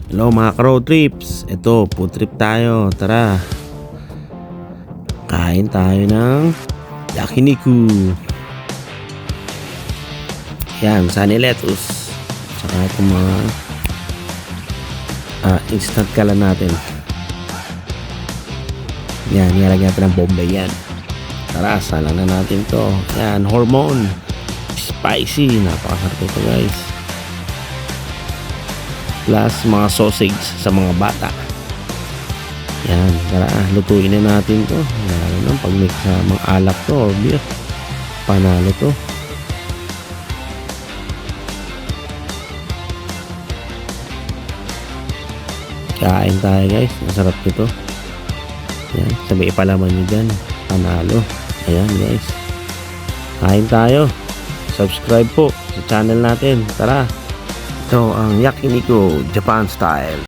Hello mga ka-road trips. Ito, food trip tayo. Tara. Kain tayo ng yakiniku. Yan, sunny lettuce. Saka itong mga instant kalan natin. Yan, nilagyan natin ng Bombay yan. Tara, salang na natin to. Yan, hormone. Spicy. Napakasarap ito guys. Plus mga sausage sa mga bata. Yan, tara, lutuin na natin to. Lalo na pag mix sa mga alak to or beer, panalo to. Kain tayo guys, masarap ito. Yan, sabi ipalaman nyo dyan, panalo. Ayan guys, kain tayo. Subscribe po sa channel natin. Tara, ito ang yakiniku Japan style.